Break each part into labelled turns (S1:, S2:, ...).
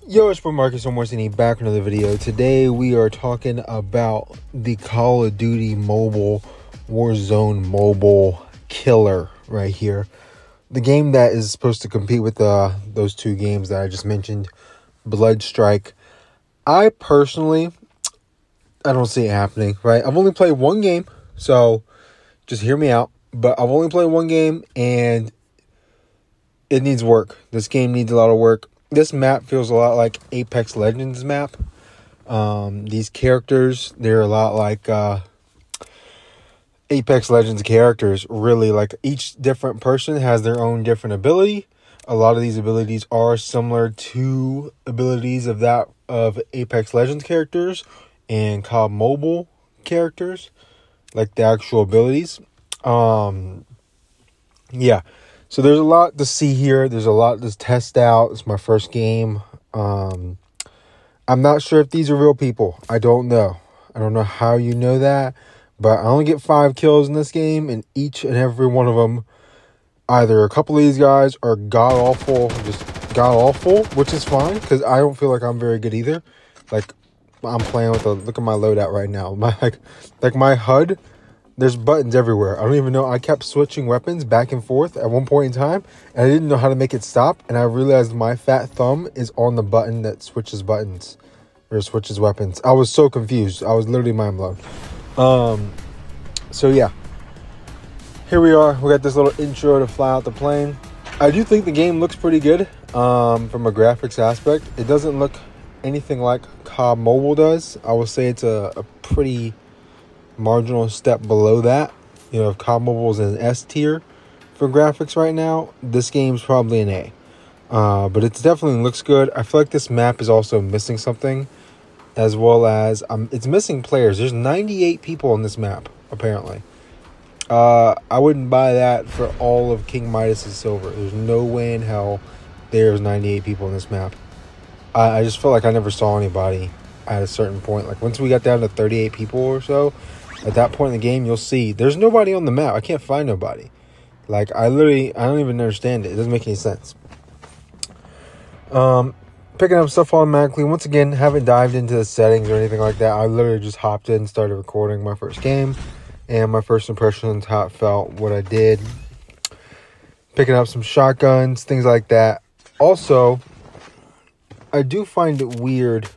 S1: Yo, it's Marcus Omorsini back in another video. Today we are talking about the Call of Duty mobile Warzone mobile killer right here. The game that is supposed to compete with those two games that I just mentioned, Bloodstrike. I don't see it happening, right? I've only played one game, so just hear me out. But I've only played one game and it needs work. This game needs a lot of work. This map feels a lot like Apex Legends map. These characters, they're a lot like Apex Legends characters. Really, like each different person has their own different ability. A lot of these abilities are similar to abilities of Apex Legends characters and COD Mobile characters, like the actual abilities. Yeah. So there's a lot to see here. There's a lot to test out. It's my first game. I'm not sure if these are real people. I don't know. I don't know how you know that. But I only get 5 kills in this game. And each and every one of them, either a couple of these guys are god-awful. Just god-awful, which is fine. Because I don't feel like I'm very good either. Like, I'm playing with look at my loadout right now. Like my HUD. There's buttons everywhere. I don't even know. I kept switching weapons back and forth at one point in time, and I didn't know how to make it stop. And I realized my fat thumb is on the button that switches buttons or switches weapons. I was so confused. I was literally mind blown. So yeah, here we are. We got this little intro to fly out the plane. I do think the game looks pretty good from a graphics aspect. It doesn't look anything like COD Mobile does. I would say it's a pretty marginal step below that. You know, if COD Mobile is an S tier for graphics right now, this game's probably an A. But it definitely looks good. I feel like this map is also missing something, as well as it's missing players. There's 98 people on this map, apparently. I wouldn't buy that for all of King Midas's silver. There's no way in hell there's 98 people on this map. I just feel like I never saw anybody at a certain point. Like once we got down to 38 people or so, at that point in the game, you'll see there's nobody on the map. I can't find nobody. Like, I don't even understand it. It doesn't make any sense. Picking up stuff automatically. Once again, haven't dived into the settings or anything like that. I literally just hopped in, started recording my first game, and my first impressions, how it felt, what I did. Picking up some shotguns, things like that. Also, I do find it weird.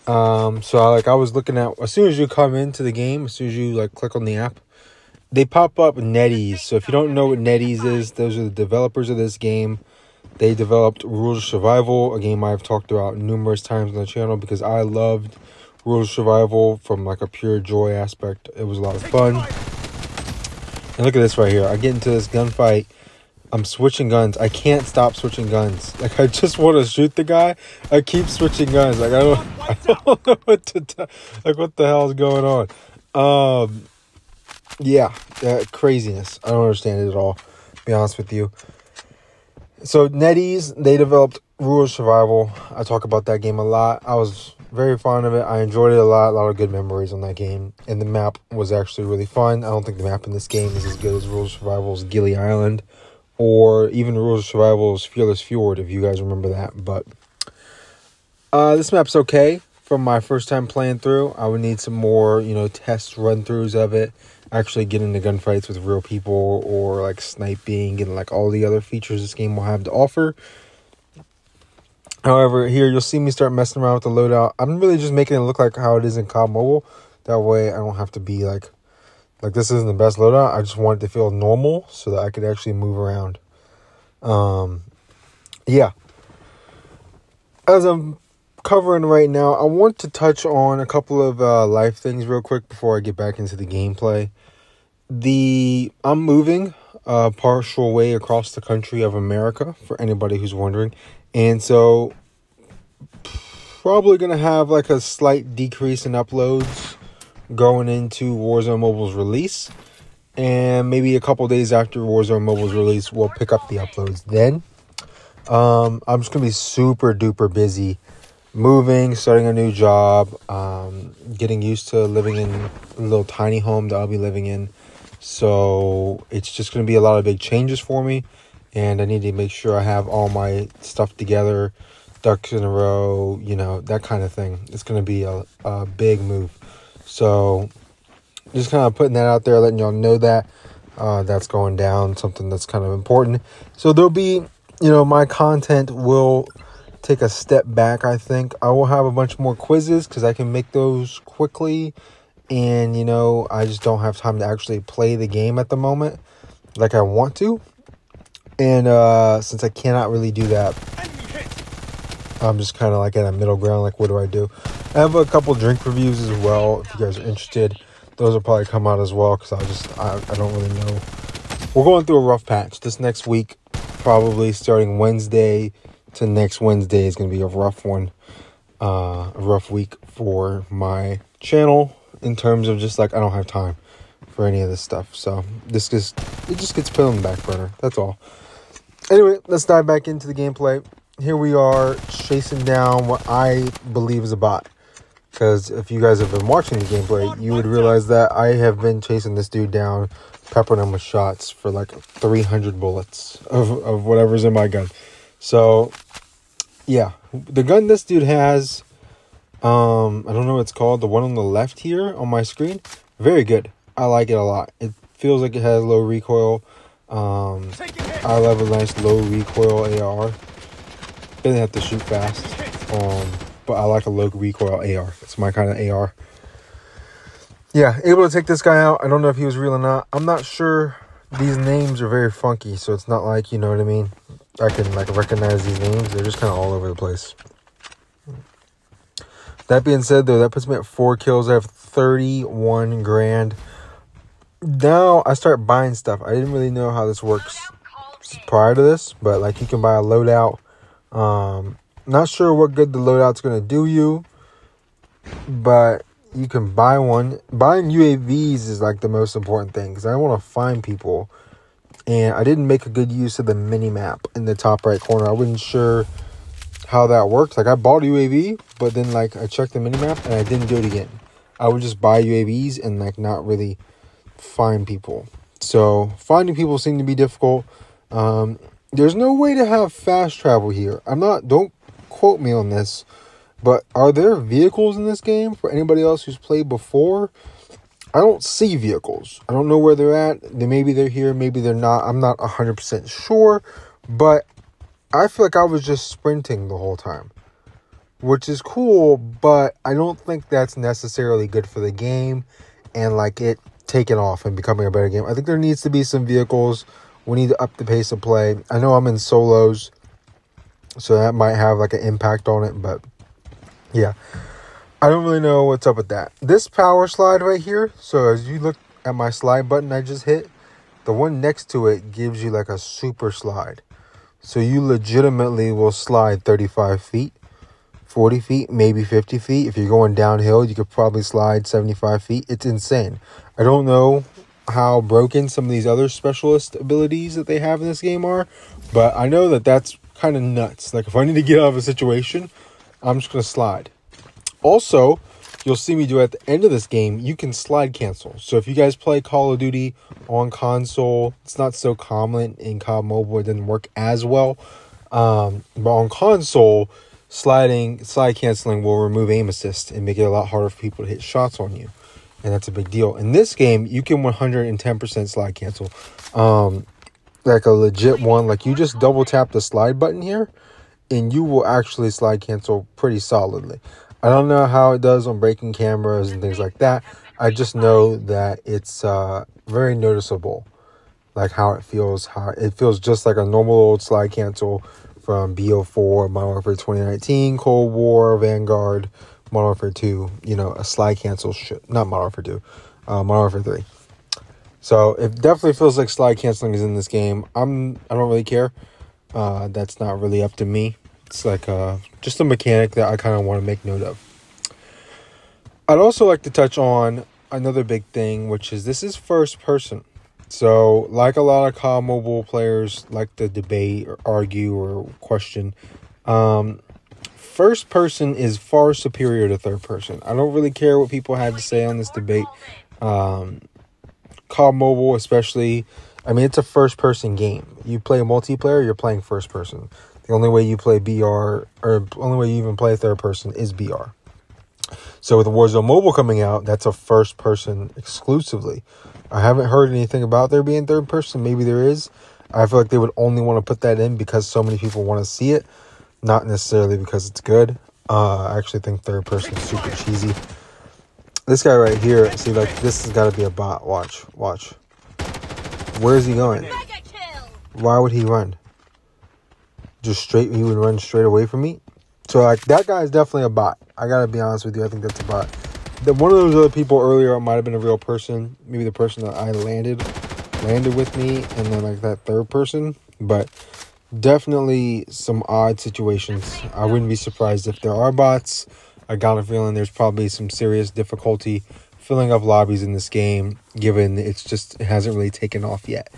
S1: So I was looking at, as soon as you come into the game, as soon as you click on the app, they pop up NetEase. So if you don't know what NetEase is, those are the developers of this game. They developed Rules of Survival, a game I've talked about numerous times on the channel because I loved Rules of Survival from like a pure joy aspect. It was a lot of fun. And look at this right here. I get into this gunfight. I'm switching guns. I can't stop switching guns. Like, I just want to shoot the guy. I keep switching guns. Like, I don't know what to tell. Like, what the hell is going on? Yeah, craziness. I don't understand it at all, to be honest with you. So, NetEase, they developed Rules of Survival. I talk about that game a lot. I was very fond of it. I enjoyed it a lot of good memories on that game. And the map was actually really fun. I don't think the map in this game is as good as Rules of Survival's Gilly Island, or even Rules of Survival's Fearless Fjord, if you guys remember that. But this map's okay from my first time playing through. I would need some more, test run-throughs of it. Actually get into gunfights with real people, or like sniping and like all the other features this game will have to offer. However, here you'll see me start messing around with the loadout. I'm really just making it look like how it is in COD Mobile. That way I don't have to be like this isn't the best loadout. I just want it to feel normal so that I could actually move around. Yeah. As I'm covering right now, I want to touch on a couple of life things real quick before I get back into the gameplay. I'm moving a partial way across the country of America, for anybody who's wondering. And so, probably going to have like a slight decrease in uploads going into Warzone Mobile's release, and maybe a couple days after Warzone Mobile's release, we'll pick up the uploads then. I'm just gonna be super duper busy moving, starting a new job, getting used to living in a little tiny home that I'll be living in. So it's just gonna be a lot of big changes for me, and I need to make sure I have all my stuff together ducks in a row, you know, that kind of thing. It's going to be a big move. So just kind of putting that out there, letting y'all know that that's going down, something that's kind of important. So there'll be, you know, my content will take a step back, I think. I will have a bunch more quizzes because I can make those quickly. And, you know, I just don't have time to actually play the game at the moment like I want to. And since I cannot really do that, I'm just kind of like at a middle ground. Like, what do I do? I have a couple drink reviews as well. If you guys are interested, those will probably come out as well because I don't really know. We're going through a rough patch this next week. Probably starting Wednesday to next Wednesday is going to be a rough one. A rough week for my channel in terms of just like I don't have time for any of this stuff. So it just gets put on the back burner. That's all. Anyway, let's dive back into the gameplay. Here we are chasing down what I believe is a bot. Because if you guys have been watching the gameplay, you would realize that I have been chasing this dude down, peppering him with shots for like 300 bullets of whatever's in my gun. So, yeah. The gun this dude has, I don't know what it's called. The one on the left here on my screen. Very good. I like it a lot. It feels like it has low recoil. I love a nice low recoil AR. Didn't have to shoot fast, but I like a low recoil AR. It's my kind of AR. Yeah, able to take this guy out. I don't know if he was real or not. I'm not sure. These names are very funky, so it's not like, you know what I mean, I can like recognize these names. They're just kind of all over the place. That being said, though, that puts me at 4 kills. I have 31 grand. Now I start buying stuff. I didn't really know how this works prior to this, but like you can buy a loadout. Not sure what good the loadout's going to do you, but you can buy one. Buying UAVs is like the most important thing because I want to find people, and I didn't make a good use of the mini map in the top right corner. I wasn't sure how that works. Like I bought a UAV, but then like I checked the mini map and I didn't do it again. I would just buy UAVs and like not really find people. So finding people seemed to be difficult. There's no way to have fast travel here. Don't quote me on this, but are there vehicles in this game for anybody else who's played before? I don't see vehicles. I don't know where they're at. Maybe they're here, maybe they're not. I'm not 100% sure, but I feel like I was just sprinting the whole time, which is cool, but I don't think that's necessarily good for the game and like it taking off and becoming a better game. I think there needs to be some vehicles. We need to up the pace of play. I know I'm in solos, so that might have like an impact on it, but yeah, I don't really know what's up with that. This power slide right here, so as you look at my slide button I just hit, the one next to it gives you like a super slide. So you legitimately will slide 35 feet, 40 feet, maybe 50 feet. If you're going downhill, you could probably slide 75 feet. It's insane. I don't know how broken some of these other specialist abilities that they have in this game are, but I know that that's kind of nuts. Like if I need to get out of a situation, I'm just going to slide. Also, you'll see me do at the end of this game, you can slide cancel. So if you guys play Call of Duty on console, it's not so common in COD Mobile. It doesn't work as well. But on console, slide canceling will remove aim assist and make it a lot harder for people to hit shots on you. And that's a big deal. In this game, you can 110% slide cancel. Like a legit one. Like you just double tap the slide button here and you will actually slide cancel pretty solidly. I don't know how it does on breaking cameras and things like that. I just know that it's very noticeable. Like how it feels. How it feels just like a normal old slide cancel from BO4, Modern Warfare 2019, Cold War, Vanguard, Modern Warfare 2, you know, a slide cancel not Modern Warfare 2, Modern Warfare 3. So it definitely feels like slide canceling is in this game. I don't really care. That's not really up to me. It's like just a mechanic that I kind of want to make note of. I'd also like to touch on another big thing, which is this is first person. So like a lot of COD Mobile players like to debate or argue or question, first person is far superior to third person. I don't really care what people had to say on this debate. COD Mobile especially, I mean, it's a first person game. You play multiplayer, you're playing first person. The only way you play BR, or only way you even play third person is BR. So with Warzone Mobile coming out, that's a first person exclusively. I haven't heard anything about there being third person. Maybe there is. I feel like they would only want to put that in because so many people want to see it, not necessarily because it's good. I actually think third person is super cheesy. This guy right here, see, like, this has got to be a bot. Watch. Where is he going? Why would he run? He would run straight away from me? So, like, that guy is definitely a bot. I got to be honest with you. I think that's a bot. One of those other people earlier might have been a real person. Maybe the person that I landed with me, and then, like, that third person. But definitely some odd situations. I wouldn't be surprised if there are bots. I got a feeling there's probably some serious difficulty filling up lobbies in this game, given it hasn't really taken off yet.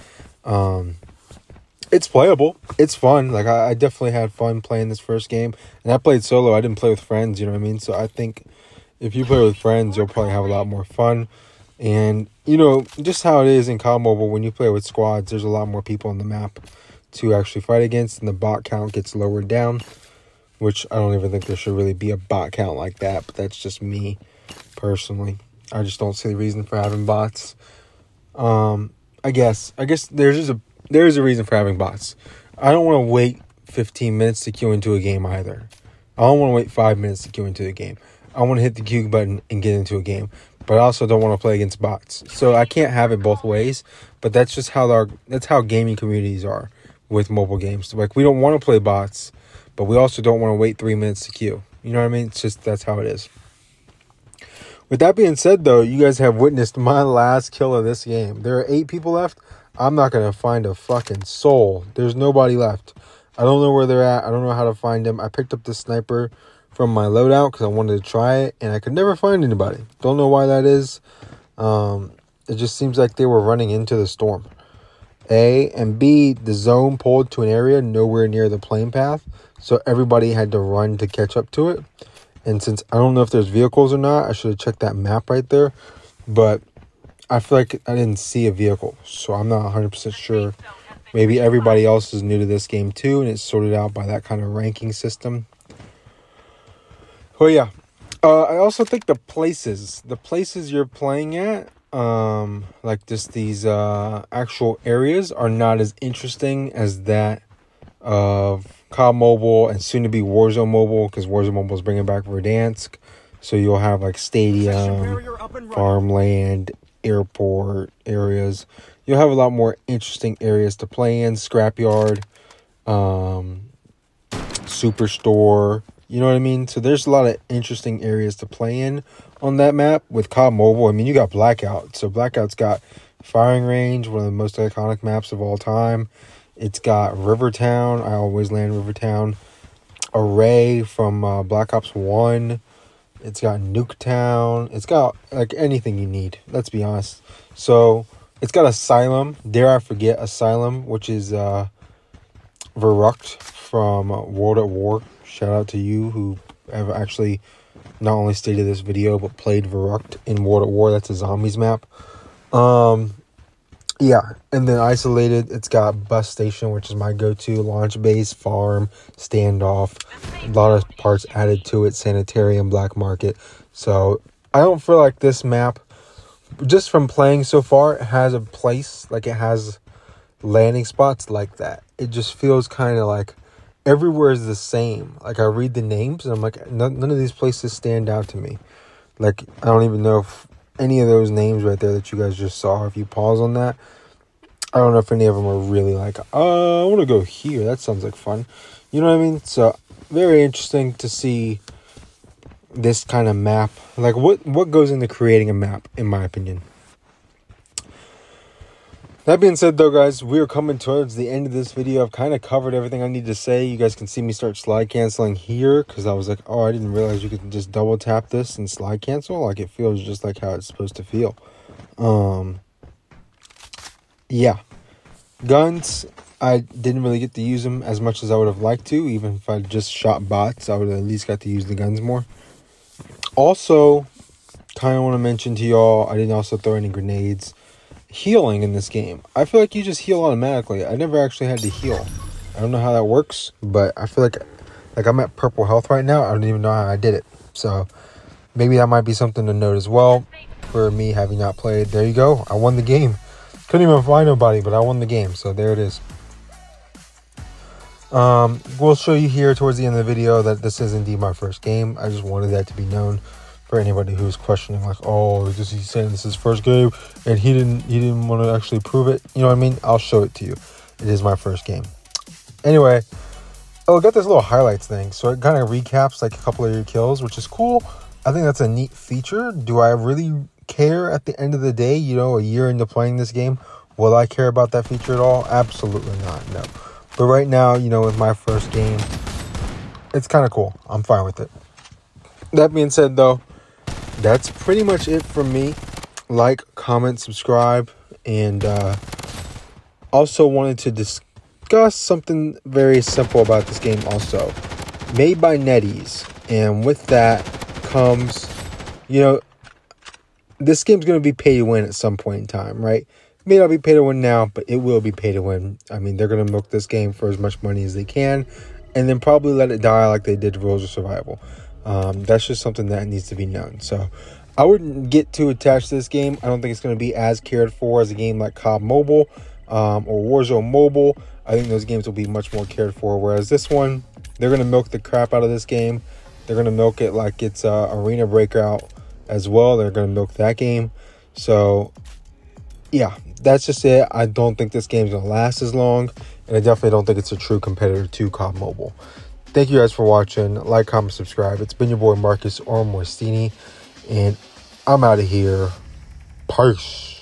S1: It's playable. It's fun. Like, I definitely had fun playing this first game. And I played solo. I didn't play with friends, you know what I mean? So I think if you play with friends, you'll probably have a lot more fun. And, you know, just how it is in COD Mobile, when you play with squads, there's a lot more people on the map to actually fight against, and the bot count gets lowered down, which I don't even think there should really be a bot count like that, but that's just me personally. I just don't see the reason for having bots. I guess there is a reason for having bots. I don't want to wait 15 minutes to queue into a game either. I don't want to wait 5 minutes to queue into a game. I want to hit the queue button and get into a game, but I also don't want to play against bots. So I can't have it both ways, but that's just how gaming communities are with mobile games. Like, we don't want to play bots, but we also don't want to wait 3 minutes to queue. You know what I mean? It's just, that's how it is. With that being said, though, you guys have witnessed my last kill of this game. There are 8 people left. I'm not going to find a fucking soul. There's nobody left. I don't know where they're at. I don't know how to find them. I picked up the sniper from my loadout because I wanted to try it, and I could never find anybody. Don't know why that is. It just seems like they were running into the storm. A, and B, the zone pulled to an area nowhere near the plane path, so everybody had to run to catch up to it. And since I don't know if there's vehicles or not, I should have checked that map right there, but I feel like I didn't see a vehicle, so I'm not 100% sure. Maybe everybody else is new to this game too, and it's sorted out by that kind of ranking system. Oh yeah, I also think the places you're playing at, like just these actual areas, are not as interesting as that of COD Mobile and soon to be Warzone Mobile, because Warzone Mobile is bringing back Verdansk. So you'll have like stadium, farmland, airport areas. You'll have a lot more interesting areas to play in. Scrapyard, Superstore. You know what I mean? So there's a lot of interesting areas to play in on that map with COD Mobile. I mean, you got Blackout. So Blackout's got Firing Range, one of the most iconic maps of all time. It's got Rivertown. I always land Rivertown. Array from Black Ops 1. It's got Nuketown. It's got like anything you need. Let's be honest. So it's got Asylum. Dare I forget Asylum, which is Verrucht from World at War. Shout out to you who have actually not only stated this video but played Verrucht in World at War. That's a zombies map. Yeah, and then Isolated, it's got Bus Station, which is my go-to, Launch Base, Farm, Standoff, a lot of parts added to it, Sanitarium, Black Market. So I don't feel like this map, just from playing so far, it has a place, like it has landing spots like that. It just feels kind of like everywhere is the same. Like I read the names and I'm like, none of these places stand out to me. Like I don't even know if any of those names right there that you guys just saw, if you pause on that, I don't know if any of them are really like, I want to go here. That sounds like fun. You know what I mean? So very interesting to see this kind of map. Like what goes into creating a map, in my opinion. That being said, though, guys, we are coming towards the end of this video. I've kind of covered everything I need to say. You guys can see me start slide canceling here because I was like, oh, I didn't realize you could just double tap this and slide cancel. Like it feels just like how it's supposed to feel. Yeah. Guns, I didn't really get to use them as much as I would have liked to. Even if I just shot bots, I would have at least got to use the guns more. Also, kind of want to mention to y'all, I didn't also throw any grenades. Healing in this game, I feel like you just heal automatically. I never actually had to heal. I don't know how that works, but I feel like I'm at purple health right now. I don't even know how I did it. So maybe that might be something to note as well for me having not played. There you go. I won the game. Couldn't even find nobody, but I won the game. So there it is. We'll show you here towards the end of the video that this is indeed my first game. I just wanted that to be known for anybody who's questioning, like, oh, is he saying this is his first game and he didn't want to actually prove it? You know what I mean? I'll show it to you. It is my first game. Anyway, I got this little highlights thing, so it kind of recaps like a couple of your kills, which is cool. I think that's a neat feature. Do I really care at the end of the day? You know, a year into playing this game, will I care about that feature at all? Absolutely not, no. But right now, you know, with my first game, it's kind of cool. I'm fine with it. That being said, though, that's pretty much it from me. Like, comment, subscribe, and also wanted to discuss something very simple about this game also. Made by NetEase, and with that comes, you know, this game's going to be pay to win at some point in time, right? It may not be pay to win now, but it will be pay to win. I mean, they're going to milk this game for as much money as they can, and then probably let it die like they did Rules of Survival. That's just something that needs to be known. So I wouldn't get too attached to this game. I don't think it's going to be as cared for as a game like COD Mobile or Warzone Mobile. I think those games will be much more cared for, whereas this one, they're going to milk the crap out of this game. They're going to milk it like it's Arena Breakout as well. They're going to milk that game. So yeah, that's just it. I don't think this game's going to last as long, and I definitely don't think it's a true competitor to COD Mobile. Thank you guys for watching. Like, comment, subscribe. It's been your boy Marcus or Morstini, and I'm out of here. Peace.